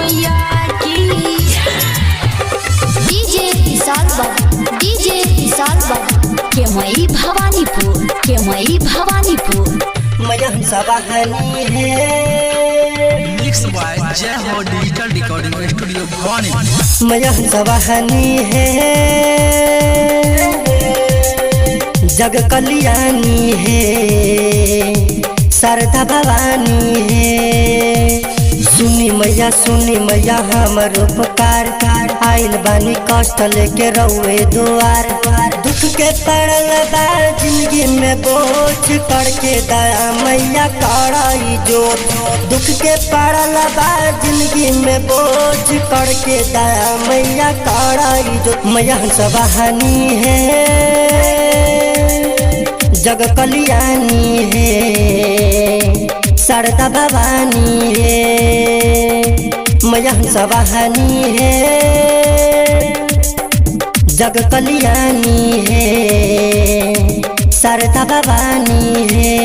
मैया की। डीजे विशाल बाबू, डीजे विशाल बाबू के मई भवानीपुर, के मई भवानीपुर। मैया सवाहनी है मिक्स बाय जय हो डिजिटल रिकॉर्डिंग स्टूडियो भवानीपुर। मैया सवाहनी है जग कल्याणी है शारदा भवानी है। सुनी मैया हमर उपकार आइल बानी कष्ट लेके रउए दुआर। दुख के पड़ल बा जिंदगी में बोझ करके दया मैया कराई जो। दुख के पड़ल बा जिंदगी में बोझ करके दया मैया कराई जो। मैया सवाहनी है जग कल्याणी है शारदा भवानी है। मैया सवाहनी है जग कल्याणी है शारदा भवानी है।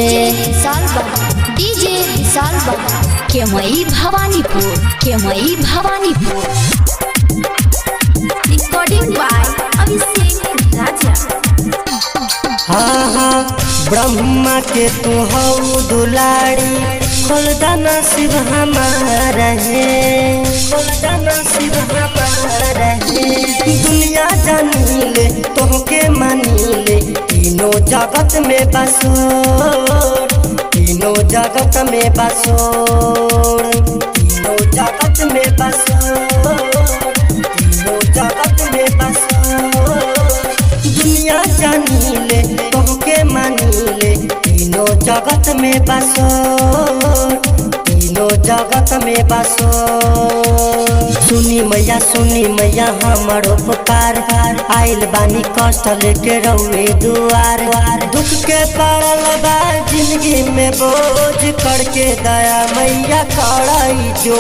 डीजे विशाल बाबू, डीजे विशाल बाबू के मई भवानीपुर, के मई भवानीपुर। रिकॉर्डिंग बाय अभिषेक राजा। हाँ ब्रह्मा के तू हऊ दुलारी खोलदा नसीब हमारा है, खोलदा नसीब हमारा है। दुनिया जानीले तोहके मानीले तीनों जगत में बसोर, तीनों जगत में बसोर, तीनों जगत में बसोर, तीनों जगत में बसोर। दुनिया जानीले तोहके मानीले तीनों जगत में बसो, तीनों जगत में बसो। सुनी मैया हमर उपकार आइल बानी कष्ट लेके रउए दुआर। दुख के पड़ल बा जिंदगी में बोझ करके दया मैया कराई जो।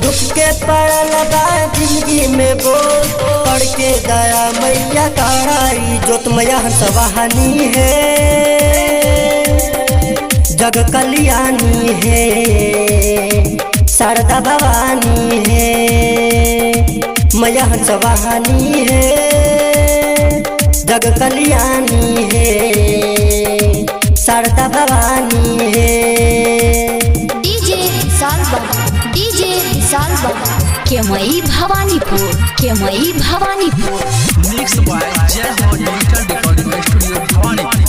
दुख के पड़ल बा जिंदगी में बोझ करके दया मैया कराई जो। मैया सवाहनी है जग कल्याणी है शारदा भवानी है। मैया सवाहनी है जग कल्याणी है शारदा भवानी है। डीजे विशाल बाबू, डीजे विशाल बाबू के मई भवानीपुर, के मई भवानीपुर। मिक्स बाय जय हो डिजिटल रिकॉर्डिंग स्टूडियो भवानीपुर।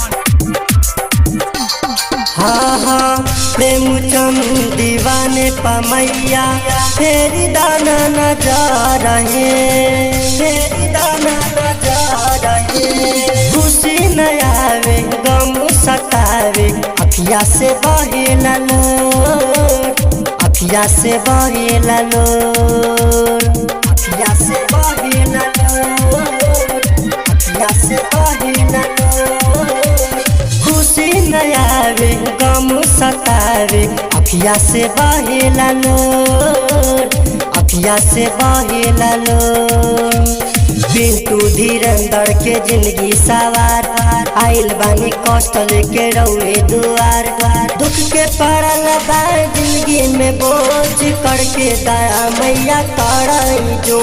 हाँ प्रेम चंद दीवाने पमैया फेरी दाना न जा रहे, फेरी दाना न जा रहे। खुशी न आवे गम सतावे अखिया से बहे ललोर, अखिया से बहे ललोर, अखिया से बहे ललोर, अखिया से बहे ललोर। खुशी न आवे गम सतावे अखिया से बहे ललोर, अखिया से बहे ललोर। बिंटू धीरेंद्र के जिंदगी सवार आइल बानी कष्ट लेके रउए दुआर। दुख के पड़ल बा जिंदगी में बोझ करके दया मैया कराई जो।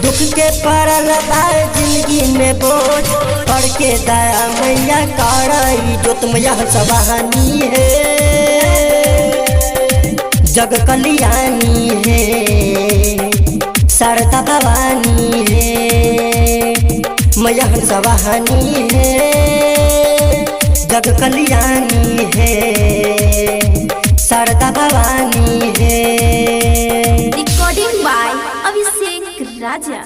दुख के पड़ल बा जिंदगी में बोझ करके दया मैया कराई जो। मैया सवाहनी है जग कल्याणी है शारदा भवानी है। मैया सवाहनी है जग कल्याणी है शारदा भवानी है। Recording by Abhishek Raja.